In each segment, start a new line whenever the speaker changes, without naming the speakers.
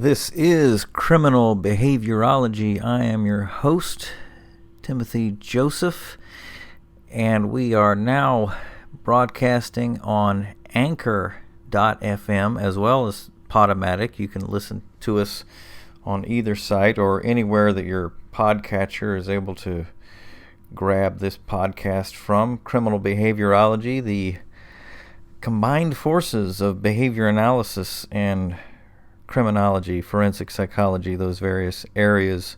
This is Criminal Behaviorology. I am your host, Timothy Joseph, and we are now broadcasting on Anchor.fm as well as Podomatic. You can listen to us on either site or anywhere that your podcatcher is able to grab this podcast from. Criminal Behaviorology, the combined forces of behavior analysis and criminology, forensic psychology, those various areas.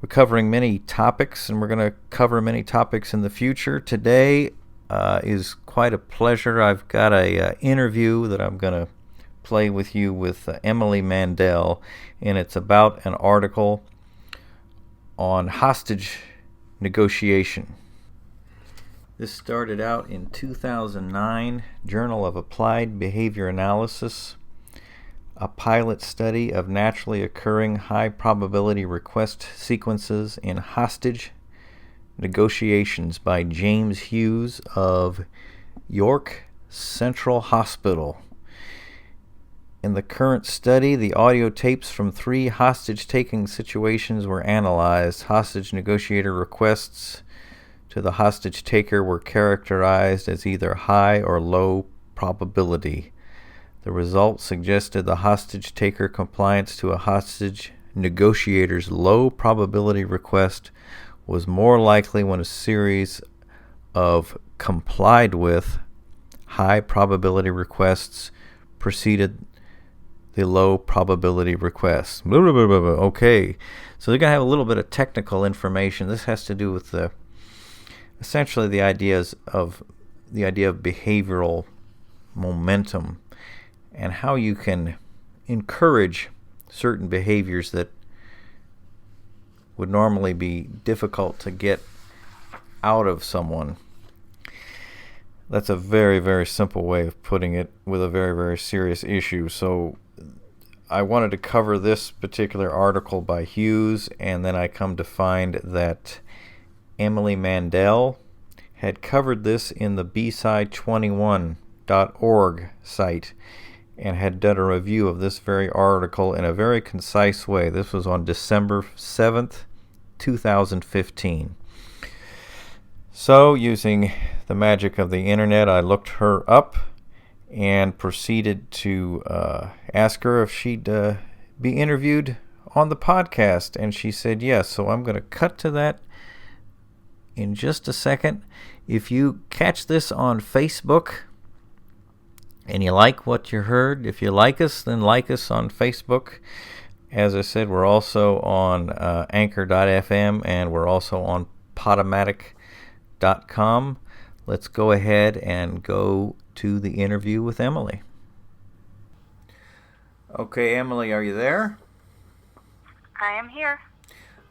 We're covering many topics, and we're going to cover many topics in the future. Today is quite a pleasure. I've got a interview that I'm going to play with you with Emily Mandel, and it's about an article on hostage negotiation. This started out in 2009, Journal of Applied Behavior Analysis, a pilot study of naturally occurring high-probability request sequences in hostage negotiations by James Hughes of York Central Hospital. In the current study, the audio tapes from 3 hostage-taking situations were analyzed. Hostage negotiator requests to the hostage taker were characterized as either high or low probability. The results suggested the hostage taker compliance to a hostage negotiator's low probability request was more likely when a series of complied with high probability requests preceded the low probability requests. Okay, so they're going to have a little bit of technical information. This has to do with essentially the idea of behavioral momentum and how you can encourage certain behaviors that would normally be difficult to get out of someone. That's a very, very simple way of putting it with a very, very serious issue. So I wanted to cover this particular article by Hughes, and then I come to find that Emily Mandel had covered this in the bside21.org site and had done a review of this very article in a very concise way. This was on December 7th, 2015. So, using the magic of the internet, I looked her up and proceeded to ask her if she'd be interviewed on the podcast, and she said yes. So I'm going to cut to that in just a second. If you catch this on Facebook and you like what you heard, if you like us, then like us on Facebook. As I said, we're also on Anchor.fm, and we're also on Podomatic.com. Let's go ahead and go to the interview with Emily. Okay, Emily, are you there?
I am here.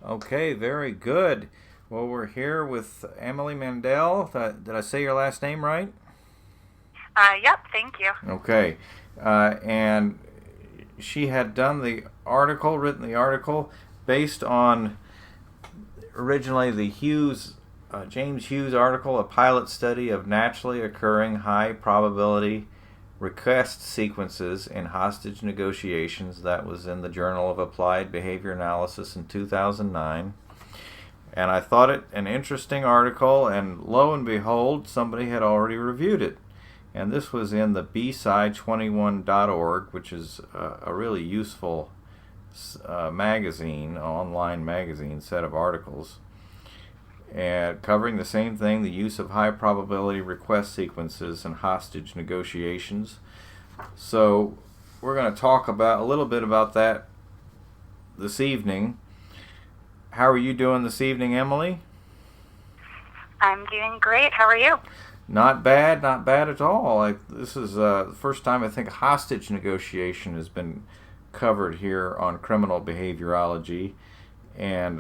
Okay, very good. Well, we're here with Emily Mandel. Did I say your last name right?
Yep, thank you.
Okay. And she had written the article based on originally the James Hughes article, a pilot study of naturally occurring high probability request sequences in hostage negotiations. That was in the Journal of Applied Behavior Analysis in 2009. And I thought it an interesting article, and lo and behold, somebody had already reviewed it. And this was in the bside21.org, which is a really useful online magazine set of articles, and covering the same thing, the use of high probability request sequences in hostage negotiations. So we're going to talk a little bit about that this evening. How are you doing this evening, Emily?
I'm doing great. How are you?
Not bad at all. This is the first time I think hostage negotiation has been covered here on criminal behaviorology, and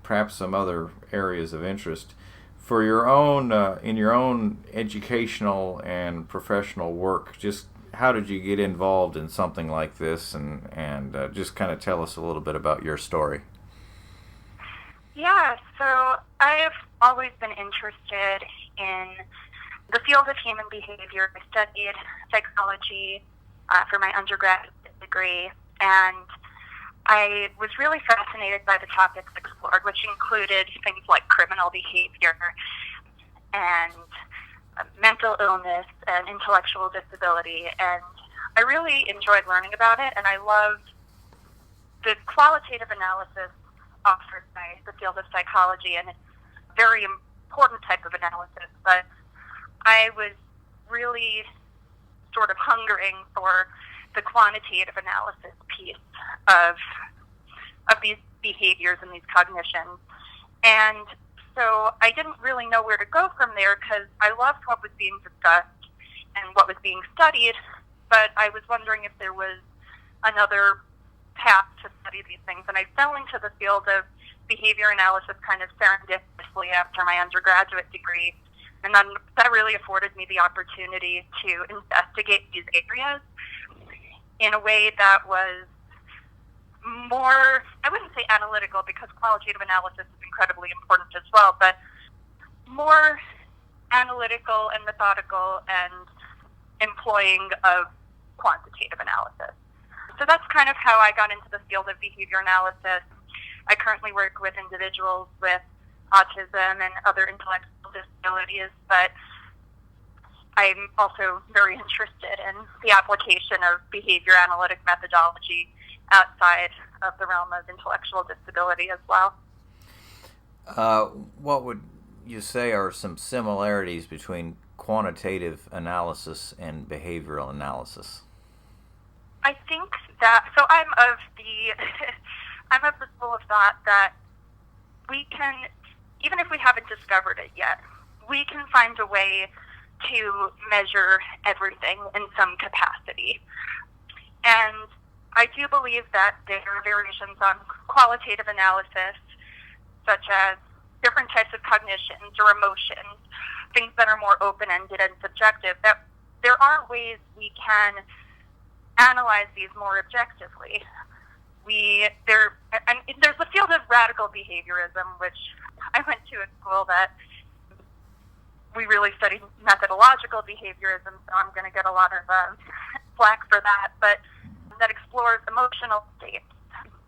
perhaps some other areas of interest. For your own, in your own educational and professional work, just how did you get involved in something like this, and just kind of tell us a little bit about your story.
Yeah, so I've always been interested in the field of human behavior. I studied psychology for my undergraduate degree, and I was really fascinated by the topics explored, which included things like criminal behavior and mental illness and intellectual disability. And I really enjoyed learning about it, and I loved the qualitative analysis offered by the field of psychology, and it's a very important type of analysis. But I was really sort of hungering for the quantitative analysis piece of these behaviors and these cognitions. And so I didn't really know where to go from there because I loved what was being discussed and what was being studied, but I was wondering if there was another path to study these things. And I fell into the field of behavior analysis kind of serendipitously after my undergraduate degree. And then that really afforded me the opportunity to investigate these areas in a way that was more, I wouldn't say analytical because qualitative analysis is incredibly important as well, but more analytical and methodical and employing of quantitative analysis. So that's kind of how I got into the field of behavior analysis. I currently work with individuals with autism and other intellectual disabilities, but I'm also very interested in the application of behavior analytic methodology outside of the realm of intellectual disability as well.
What would you say are some similarities between quantitative analysis and behavioral analysis?
I think that, so I'm of the school of thought that we can, even if we haven't discovered it yet, we can find a way to measure everything in some capacity. And I do believe that there are variations on qualitative analysis, such as different types of cognitions or emotions, things that are more open-ended and subjective, that there are ways we can analyze these more objectively. There's the field of radical behaviorism, which I went to a school that we really studied methodological behaviorism, so I'm going to get a lot of flack for that, but that explores emotional states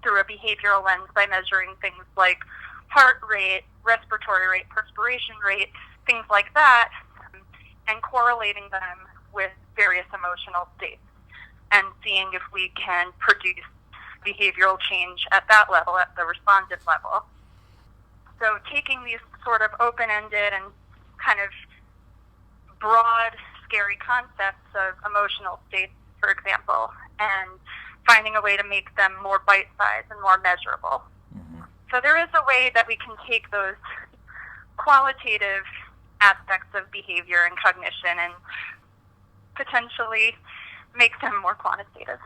through a behavioral lens by measuring things like heart rate, respiratory rate, perspiration rate, things like that, and correlating them with various emotional states and seeing if we can produce behavioral change at that level, at the responsive level. So taking these sort of open-ended and kind of broad, scary concepts of emotional states, for example, and finding a way to make them more bite-sized and more measurable. Mm-hmm. So there is a way that we can take those qualitative aspects of behavior and cognition and potentially make them more quantitative.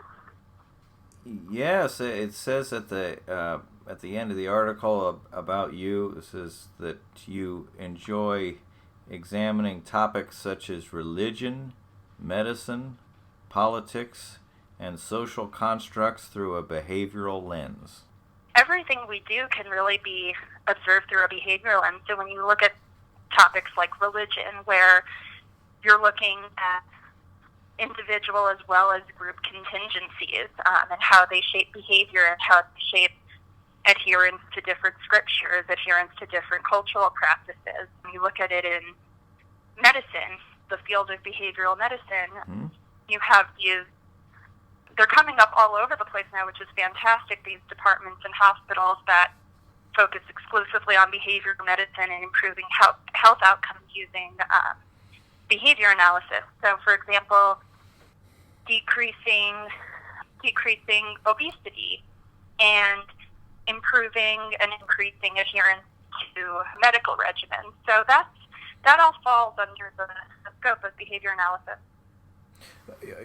Yes, it says at the end of the article about you, it says that you enjoy examining topics such as religion, medicine, politics, and social constructs through a behavioral lens.
Everything we do can really be observed through a behavioral lens. So when you look at topics like religion, where you're looking at individual as well as group contingencies and how they shape behavior and how they shape adherence to different scriptures, adherence to different cultural practices. When you look at it in medicine, the field of behavioral medicine, mm-hmm. you have these, they're coming up all over the place now, which is fantastic, these departments and hospitals that focus exclusively on behavioral medicine and improving health outcomes using behavior analysis. So, for example, decreasing obesity and improving and increasing adherence to medical regimens. So that all falls under the scope of behavior analysis.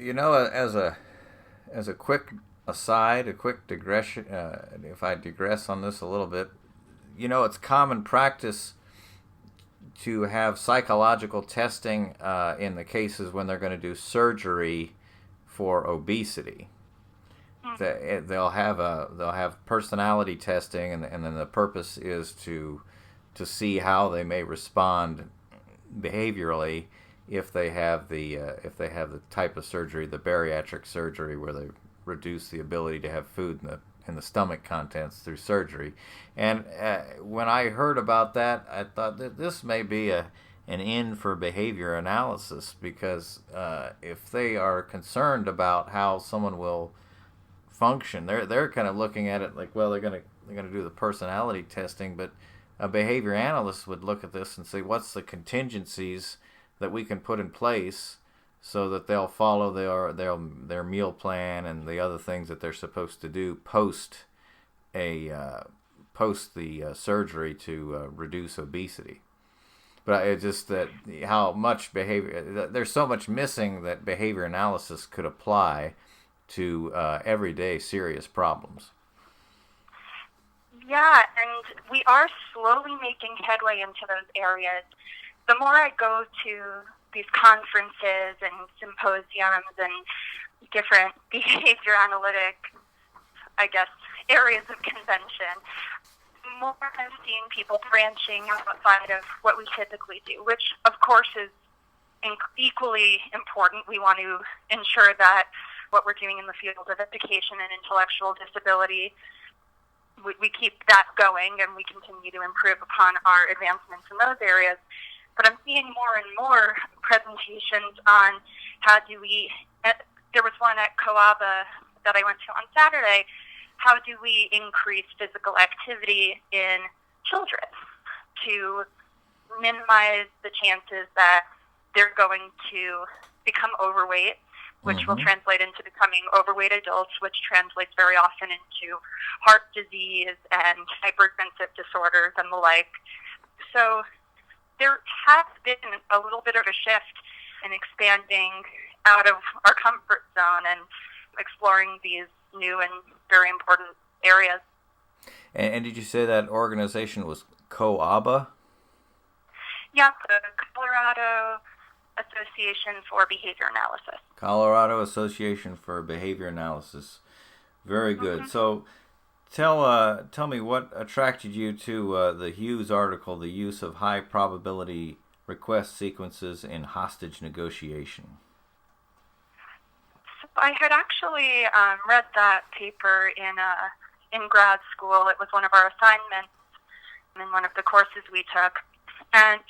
You know, as a quick aside, a quick digression, if I digress on this a little bit, you know, it's common practice to have psychological testing in the cases when they're going to do surgery for obesity. Mm-hmm. They'll have personality testing, and then the purpose is to see how they may respond behaviorally if they have the type of surgery, the bariatric surgery, where they reduce the ability to have food in the stomach contents through surgery. And when I heard about that, I thought that this may be an in for behavior analysis, because if they are concerned about how someone will function, they're kind of looking at it like, well, they're gonna do the personality testing, but a behavior analyst would look at this and say, what's the contingencies that we can put in place so that they'll follow their meal plan and the other things that they're supposed to do post the surgery to reduce obesity. But it's just that how much behavior, there's so much missing that behavior analysis could apply to everyday serious problems.
Yeah, and we are slowly making headway into those areas. The more I go to these conferences and symposiums and different behavior analytic, I guess, areas of convention, the more I'm seeing people branching outside of what we typically do, which, of course, is equally important. We want to ensure that what we're doing in the field of education and intellectual disability, we keep that going and we continue to improve upon our advancements in those areas. But I'm seeing more and more presentations on how do we, there was one at COABA that I went to on Saturday, how do we increase physical activity in children to minimize the chances that they're going to become overweight, which will translate into becoming overweight adults, which translates very often into heart disease and hypertensive disorders and the like. So there has been a little bit of a shift in expanding out of our comfort zone and exploring these new and very important areas.
And did you say that organization was COABA?
Yeah, the Colorado Association for Behavior Analysis.
Colorado Association for Behavior Analysis. Very good. So tell me what attracted you to the Hughes article, The Use of High Probability Request Sequences in Hostage Negotiation.
So I had actually read that paper in grad school. It was one of our assignments in one of the courses we took. And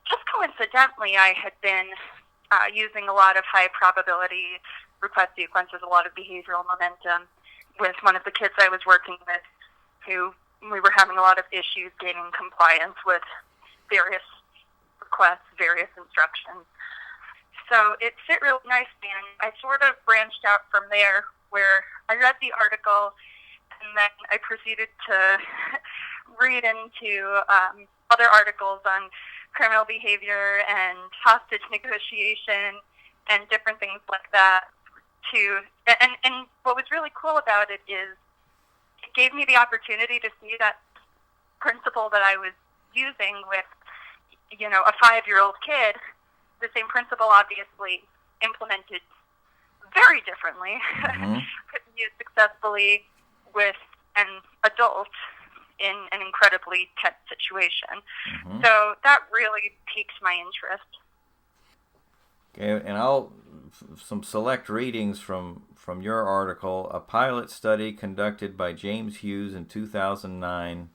just coincidentally, I had been using a lot of high probability request sequences, a lot of behavioral momentum with one of the kids I was working with, who we were having a lot of issues gaining compliance with various requests, various instructions. So it fit really nicely, and I sort of branched out from there, where I read the article, and then I proceeded to read into other articles on criminal behavior and hostage negotiation and different things like that. And what was really cool about it is it gave me the opportunity to see that principle that I was using with, a 5-year-old kid, the same principle obviously implemented very differently, could be used successfully with an adult in an incredibly tense situation. So that really piqued my interest.
Okay, and some select readings from your article. A pilot study conducted by James Hughes in 2009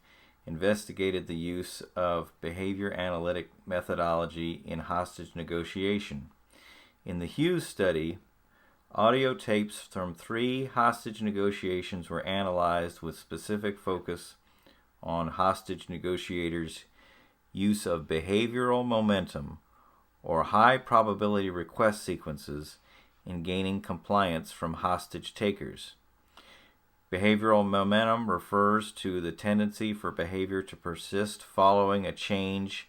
investigated the use of behavior analytic methodology in hostage negotiation. In the Hughes study, audio tapes from 3 hostage negotiations were analyzed with specific focus on hostage negotiators' use of behavioral momentum or high probability request sequences in gaining compliance from hostage takers. Behavioral momentum refers to the tendency for behavior to persist following a change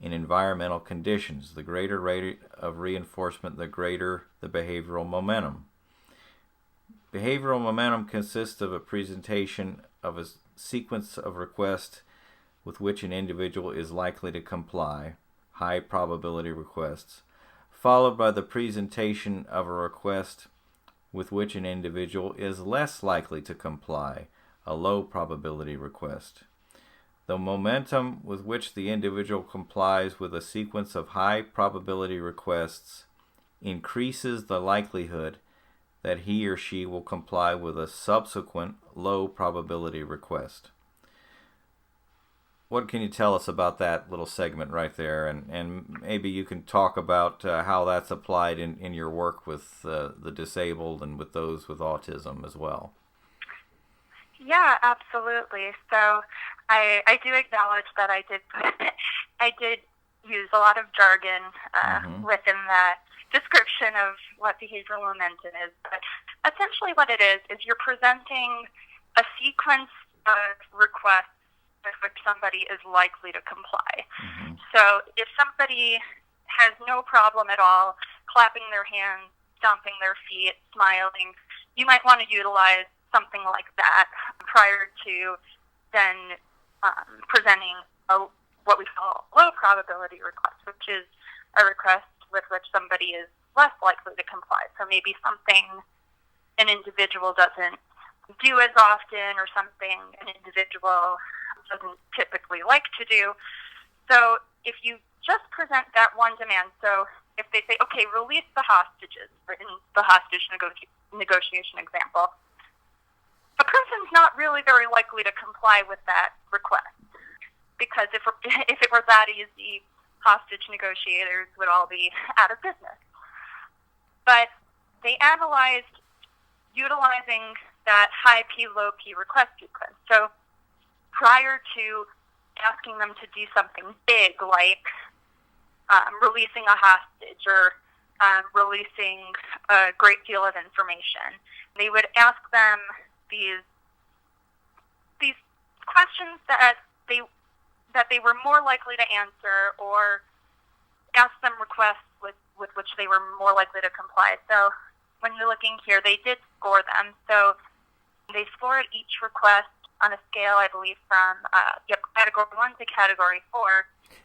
in environmental conditions. The greater rate of reinforcement, the greater the behavioral momentum. Behavioral momentum consists of a presentation of a sequence of requests with which an individual is likely to comply, high probability requests, followed by the presentation of a request with which an individual is less likely to comply, a low probability request. The momentum with which the individual complies with a sequence of high probability requests increases the likelihood that he or she will comply with a subsequent low probability request. What can you tell us about that little segment right there? And maybe you can talk about how that's applied in your work with the disabled and with those with autism as well.
Yeah, absolutely. So I do acknowledge that I did use a lot of jargon within that description of what behavioral momentum is. But essentially what it is you're presenting a sequence of requests with which somebody is likely to comply. Mm-hmm. So if somebody has no problem at all clapping their hands, stomping their feet, smiling, you might want to utilize something like that prior to then presenting what we call low probability request, which is a request with which somebody is less likely to comply. So maybe something an individual doesn't do as often, or something an individual doesn't typically like to do. So if you just present that one demand, so if they say, okay, release the hostages, in the hostage negotiation example, a person's not really very likely to comply with that request, because if it were that easy, hostage negotiators would all be out of business. But they analyzed utilizing that high P, low P request sequence. So prior to asking them to do something big like releasing a hostage or releasing a great deal of information, they would ask them these questions that they were more likely to answer, or ask them requests with which they were more likely to comply. So when you're looking here, they did score them. So they scored each request on a scale, I believe, from category 1 to category 4.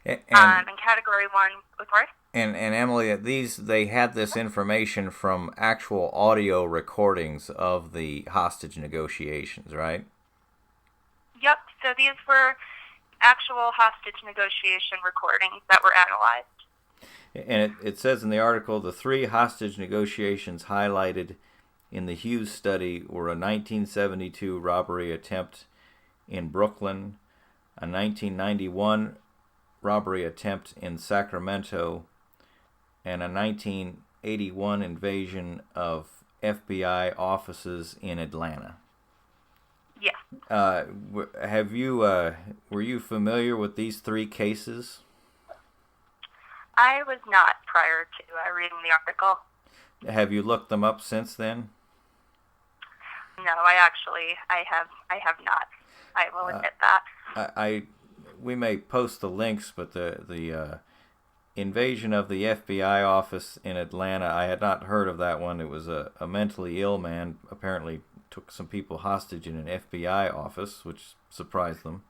And category 1, sorry?
And Emily, they had this information from actual audio recordings of the hostage negotiations, right?
Yep. So these were actual hostage negotiation recordings that were analyzed.
And it says in the article, the 3 hostage negotiations highlighted in the Hughes study were a 1972 robbery attempt in Brooklyn, a 1991 robbery attempt in Sacramento, and a 1981 invasion of FBI offices in Atlanta.
Yeah.
Were you familiar with these 3 cases?
I was not prior to reading the article.
Have you looked them up since then?
No, I have not. I will admit that.
We may post the links, but the invasion of the FBI office in Atlanta, I had not heard of that one. It was a mentally ill man apparently took some people hostage in an FBI office, which surprised them.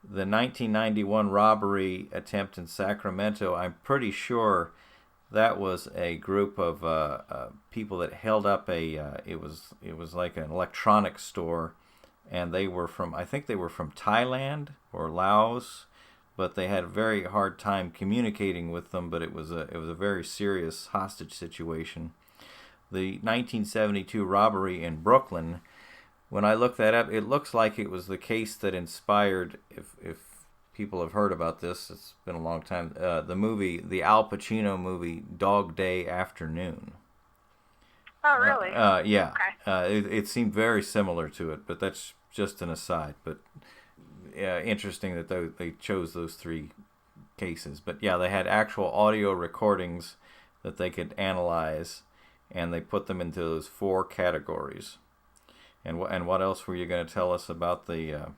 The 1991 robbery attempt in Sacramento, I'm pretty sure that was a group of people that held up it was like an electronics store, and I think they were from Thailand or Laos, but they had a very hard time communicating with them. But it was a very serious hostage situation. The 1972 robbery in Brooklyn, when I looked that up, it looks like it was the case that inspired, if people have heard about this, it's been a long time, the Al Pacino movie Dog Day Afternoon.
Oh, really?
Yeah.
Okay.
It seemed very similar to it, but that's just an aside. But interesting that they chose those 3 cases. But yeah, they had actual audio recordings that they could analyze, and they put them into those 4 categories. And what else were you going to tell us about the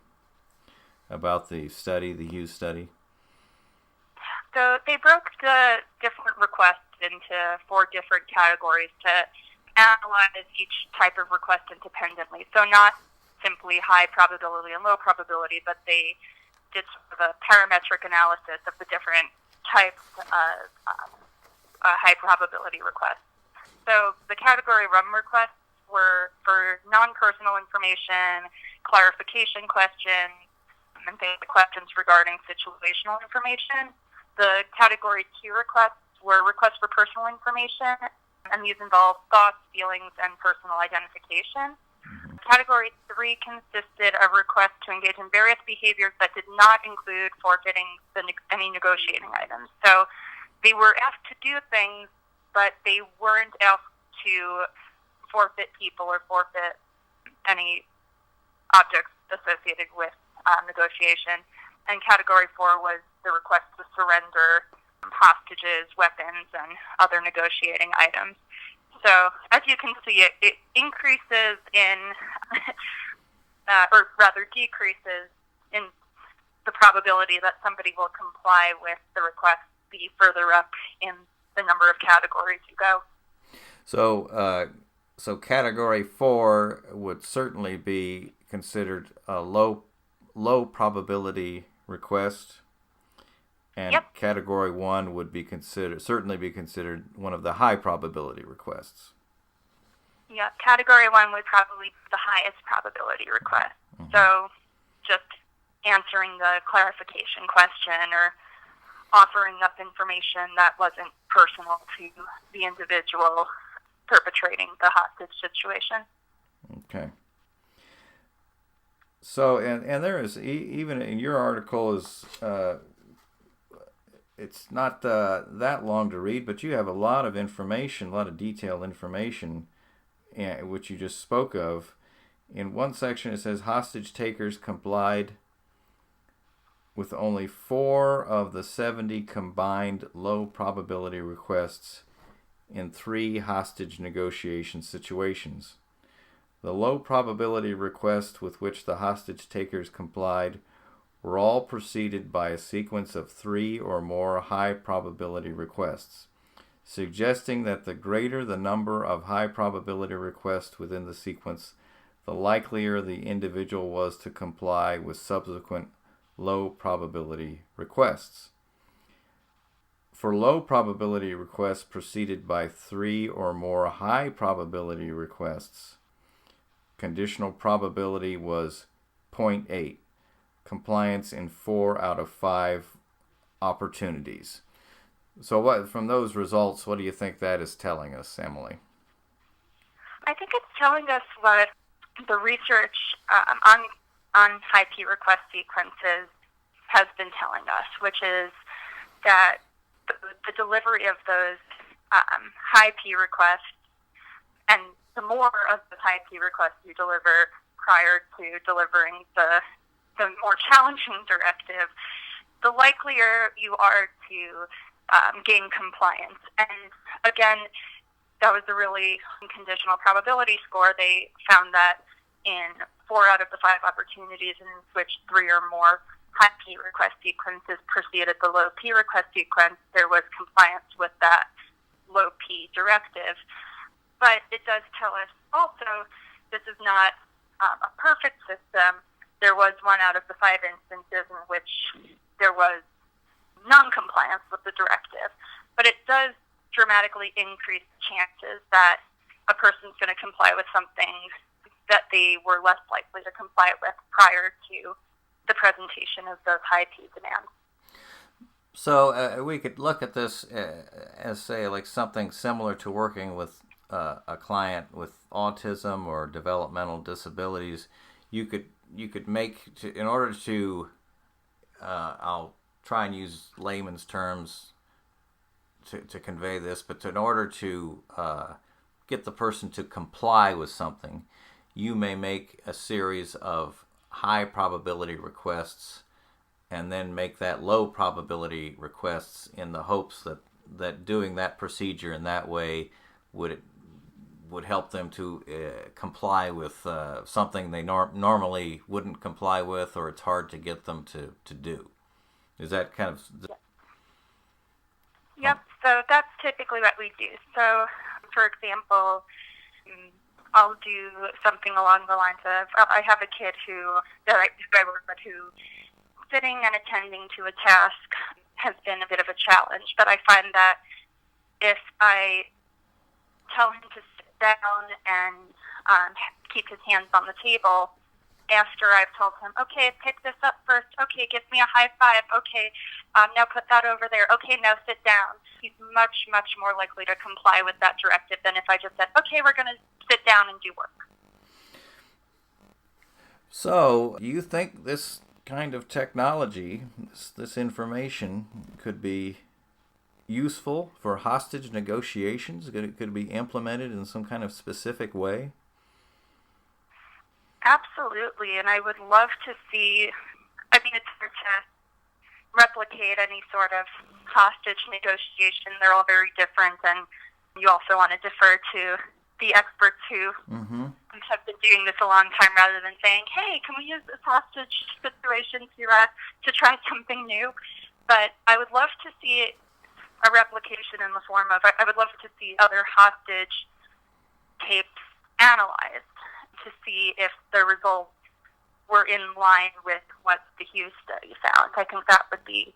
study, the Hughes study?
So they broke the different requests into 4 different categories to analyze each type of request independently. So not simply high probability and low probability, but they did sort of a parametric analysis of the different types of high probability requests. So the category 1 requests were for non-personal information, clarification questions, and basic questions regarding situational information. The category 2 requests were requests for personal information, and these involve thoughts, feelings, and personal identification. Category 3 consisted of requests to engage in various behaviors that did not include forfeiting any negotiating items. So they were asked to do things, but they weren't asked to forfeit people or forfeit any objects associated with negotiation. And Category 4 was the request to surrender hostages, weapons, and other negotiating items. So, as you can see, it increases in, or rather decreases in the probability that somebody will comply with the request the further up in the number of categories you go.
So Category 4 would certainly be considered a low probability request. And
Yep.
Category 1 would be certainly be considered one of the high probability requests.
Yeah, Category 1 would probably be the highest probability request. Mm-hmm. So just answering the clarification question or offering up information that wasn't personal to the individual perpetrating the hostage situation.
Okay. So, and there is, even in your article is... it's not that long to read, but you have a lot of information, a lot of detailed information, which you just spoke of. In one section, it says hostage takers complied with only 4 of the 70 combined low probability requests in 3 hostage negotiation situations. The low probability requests with which the hostage takers complied were all preceded by a sequence of 3 or more high probability requests, suggesting that the greater the number of high probability requests within the sequence, the likelier the individual was to comply with subsequent low probability requests. For low probability requests preceded by 3 or more high probability requests, conditional probability was 0.8. Compliance in 4 out of 5 opportunities. So from those results, what do you think that is telling us, Emily?
I think it's telling us what the research on high P request sequences has been telling us, which is that the delivery of those high P requests, and the more of the high P requests you deliver prior to delivering the more challenging directive, the likelier you are to gain compliance. And again, that was a really conditional probability score. They found that in 4 out of the 5 opportunities in which 3 or more high P request sequences preceded the low P request sequence, there was compliance with that low P directive. But it does tell us also this is not a perfect system. There was 1 out of the 5 instances in which there was non-compliance with the directive. But it does dramatically increase chances that a person's going to comply with something that they were less likely to comply with prior to the presentation of those high P demands.
So we could look at this as, say, like something similar to working with a client with autism or developmental disabilities. You could make, in order to, I'll try and use layman's terms to convey this, but in order to get the person to comply with something, you may make a series of high probability requests and then make that low probability requests in the hopes that doing that procedure in that way would help them to comply with something they normally wouldn't comply with, or it's hard to get them to do. Is that kind of...
Yep, so that's typically what we do. So, for example, I'll do something along the lines of, I have a kid that I work with who sitting and attending to a task has been a bit of a challenge, but I find that if I tell him to sit down and keep his hands on the table, after I've told him, okay, pick this up first. Okay, give me a high five. Okay, now put that over there. Okay, now sit down. He's much, much more likely to comply with that directive than if I just said, okay, we're going to sit down and do work.
So, you think this kind of technology, this information, could be useful for hostage negotiations? Could it be implemented in some kind of specific way?
Absolutely, and I would love to see, I mean, it's hard to replicate any sort of hostage negotiation. They're all very different, and you also want to defer to the experts who have been doing this a long time rather than saying, hey, can we use this hostage situation to try something new? But I would love to see a replication in the form of, I would love to see other hostage tapes analyzed to see if the results were in line with what the Hughes study found. I think that would be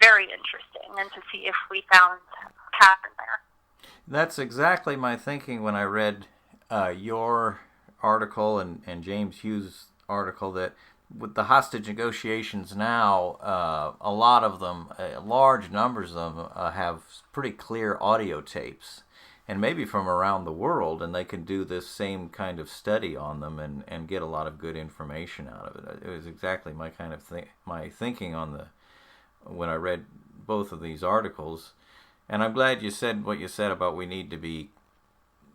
very interesting, and to see if we found a pattern there.
That's exactly my thinking when I read your article and James Hughes' article, that with the hostage negotiations now, a lot of them, large numbers of them, have pretty clear audio tapes, and maybe from around the world, and they can do this same kind of study on them and get a lot of good information out of it. It was exactly my kind of my thinking when I read both of these articles. And I'm glad you said what you said about we need to be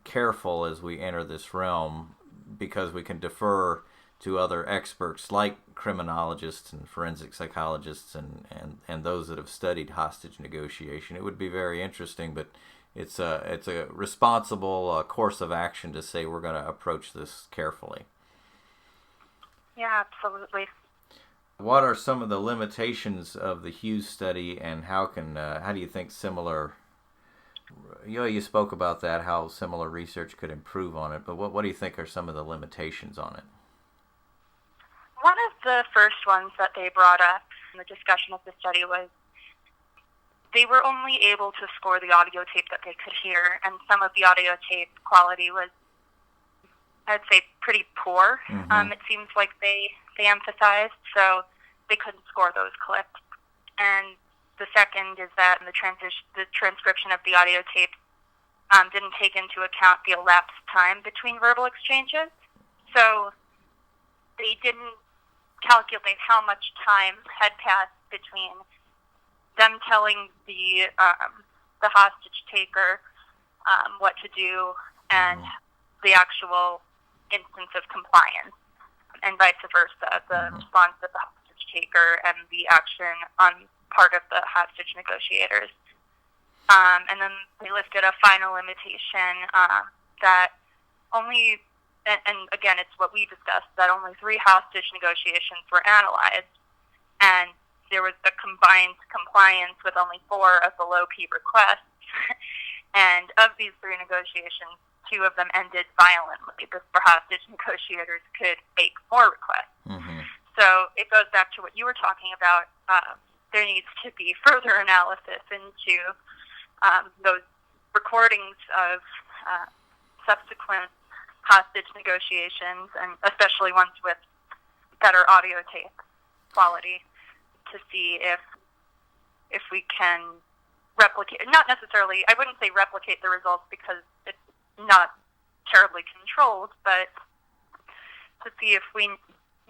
careful as we enter this realm, because we can defer to other experts like criminologists and forensic psychologists and those that have studied hostage negotiation. It would be very interesting, but it's a responsible course of action to say we're going to approach this carefully.
Yeah, absolutely.
What are some of the limitations of the Hughes study, and how do you think similar? You spoke about that, how similar research could improve on it, but what do you think are some of the limitations on it?
One of the first ones that they brought up in the discussion of the study was they were only able to score the audio tape that they could hear, and some of the audio tape quality was, I'd say, pretty poor. It seems like they emphasized, so they couldn't score those clips. And the second is that the transcription of the audio tape didn't take into account the elapsed time between verbal exchanges. So they didn't calculate how much time had passed between them telling the hostage taker what to do and the actual instance of compliance, and vice versa, the response of the hostage taker and the action on part of the hostage negotiators. And then they listed a final limitation that only, and again, it's what we discussed, that only 3 hostage negotiations were analyzed, and there was a combined compliance with only 4 of the low-P requests. And of these 3 negotiations, 2 of them ended violently before hostage negotiators could make more requests. So it goes back to what you were talking about. There needs to be further analysis into those recordings of subsequent hostage negotiations, and especially ones with better audio tape quality, to see if we can replicate, not necessarily, I wouldn't say replicate the results because it's not terribly controlled, but to see if we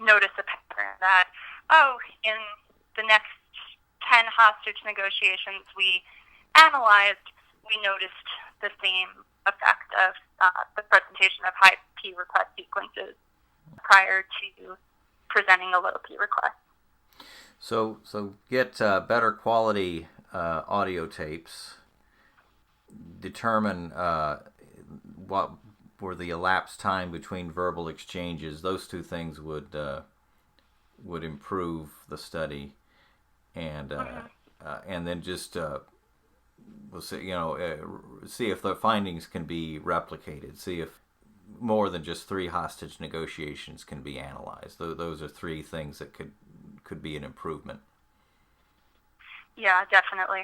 notice a pattern that, in the next 10 hostage negotiations we analyzed, we noticed the same effect of the presentation of high P request sequences prior to presenting a low P request.
So get better quality audio tapes, determine what were the elapsed time between verbal exchanges. Those 2 things would improve the study, and then just we'll see, see if the findings can be replicated. See if more than just 3 hostage negotiations can be analyzed. Those are 3 things that could be an improvement.
Yeah, definitely.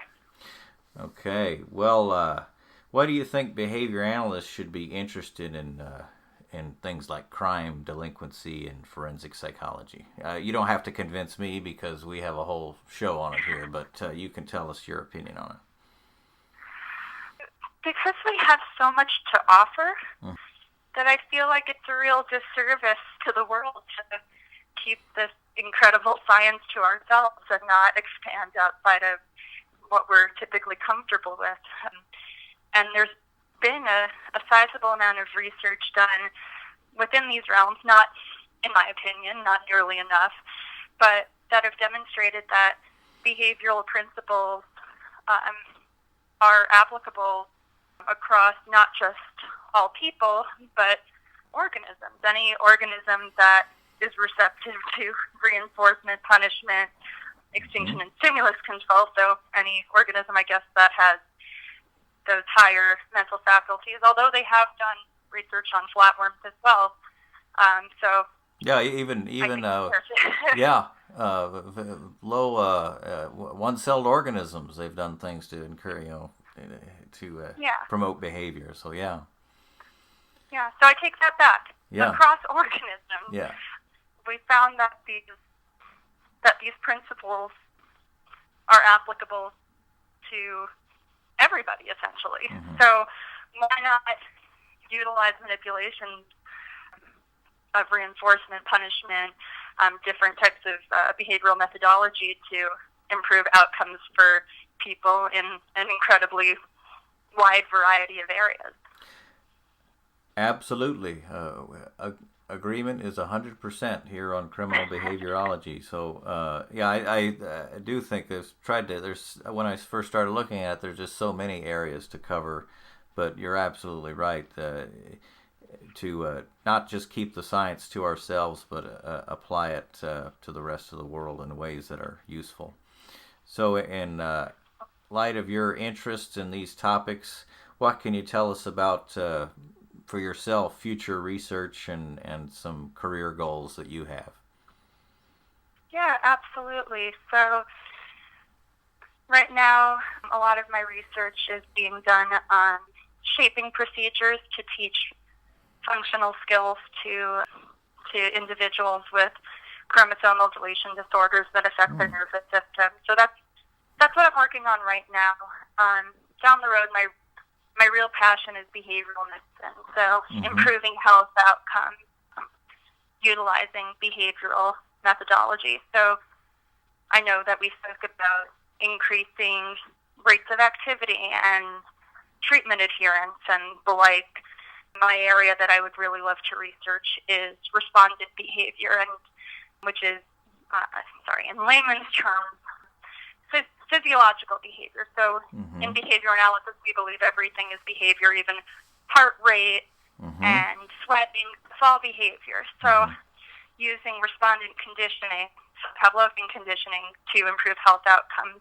Okay. Well, what do you think behavior analysts should be interested in in things like crime, delinquency, and forensic psychology. You don't have to convince me because we have a whole show on it here, but you can tell us your opinion on it.
Because we have so much to offer, that I feel like it's a real disservice to the world to keep this incredible science to ourselves and not expand outside of what we're typically comfortable with. And there's been a sizable amount of research done within these realms, not, in my opinion, not nearly enough, but that have demonstrated that behavioral principles are applicable across not just all people, but organisms. Any organism that is receptive to reinforcement, punishment, extinction, and stimulus control. So any organism, I guess, that has those higher mental faculties, although they have done research on flatworms as well.
Yeah, even low one-celled organisms, they've done things to encourage, promote behavior. So yeah.
Yeah, so I take that back.
Yeah.
Across organisms, we found that these principles are applicable to everybody, essentially. So why not utilize manipulation of reinforcement, punishment, different types of behavioral methodology to improve outcomes for people in an incredibly wide variety of areas.
Absolutely. Agreement is 100% here on criminal behaviorology. So, I do think when I first started looking at it, there's just so many areas to cover, but you're absolutely right to not just keep the science to ourselves, but apply it to the rest of the world in ways that are useful. So, in light of your interest in these topics, what can you tell us about for yourself, future research and some career goals that you have?
Yeah, absolutely. So right now, a lot of my research is being done on shaping procedures to teach functional skills to individuals with chromosomal deletion disorders that affect their nervous system. So that's what I'm working on right now. Down the road, my real passion is behavioral medicine, so improving health outcomes, utilizing behavioral methodology. So I know that we spoke about increasing rates of activity and treatment adherence and the like. My area that I would really love to research is responsive behavior, and which is, in layman's terms, physiological behavior. So in behavior analysis, we believe everything is behavior, even heart rate and sweating, it's all behavior. So using respondent conditioning, Pavlovian conditioning, to improve health outcomes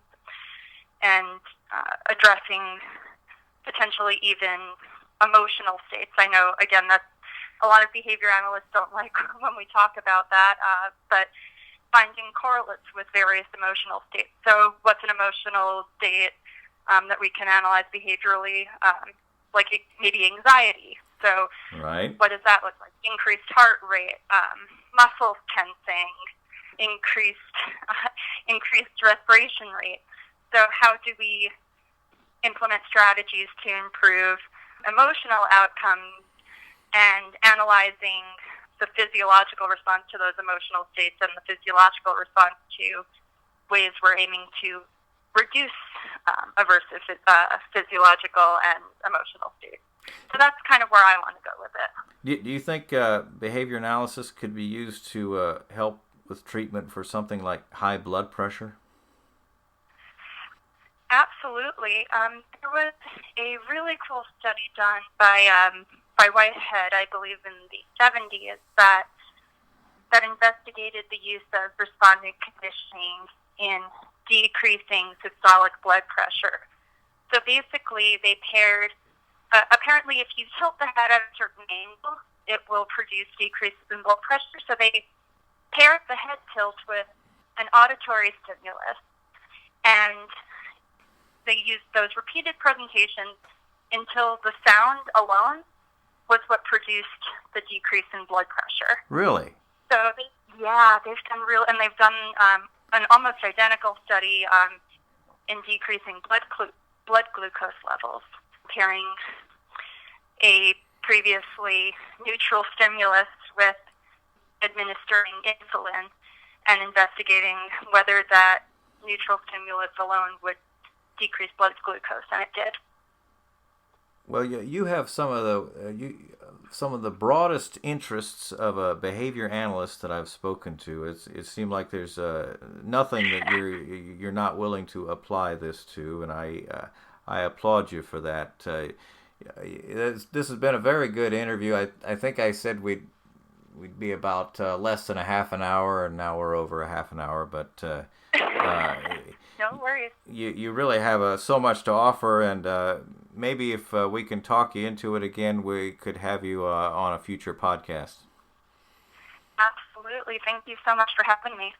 and addressing potentially even emotional states. I know, again, that a lot of behavior analysts don't like when we talk about that, but finding correlates with various emotional states. So what's an emotional state that we can analyze behaviorally, like maybe anxiety. So what does that look like? Increased heart rate, muscle tensing, increased respiration rate. So how do we implement strategies to improve emotional outcomes and analyzing the physiological response to those emotional states and the physiological response to ways we're aiming to reduce aversive physiological and emotional states. So that's kind of where I want to go with it.
Do you think behavior analysis could be used to help with treatment for something like high blood pressure?
Absolutely. There was a really cool study done by Whitehead, I believe in the 70s, that investigated the use of respondent conditioning in decreasing systolic blood pressure. So basically, they paired, apparently if you tilt the head at a certain angle, it will produce decreases in blood pressure. So they paired the head tilt with an auditory stimulus, and they used those repeated presentations until the sound alone was what produced the decrease in blood pressure.
Really?
So, they've done an almost identical study in decreasing blood glucose levels, comparing a previously neutral stimulus with administering insulin and investigating whether that neutral stimulus alone would decrease blood glucose, and it did.
Well, you have some of the broadest interests of a behavior analyst that I've spoken to. It seemed like there's nothing that you're not willing to apply this to, and I applaud you for that. This has been a very good interview. I think I said we'd be about less than a half an hour, and now we're over a half an hour. But
no worries.
You really have so much to offer, and maybe if we can talk you into it again, we could have you on a future podcast.
Absolutely. Thank you so much for having me.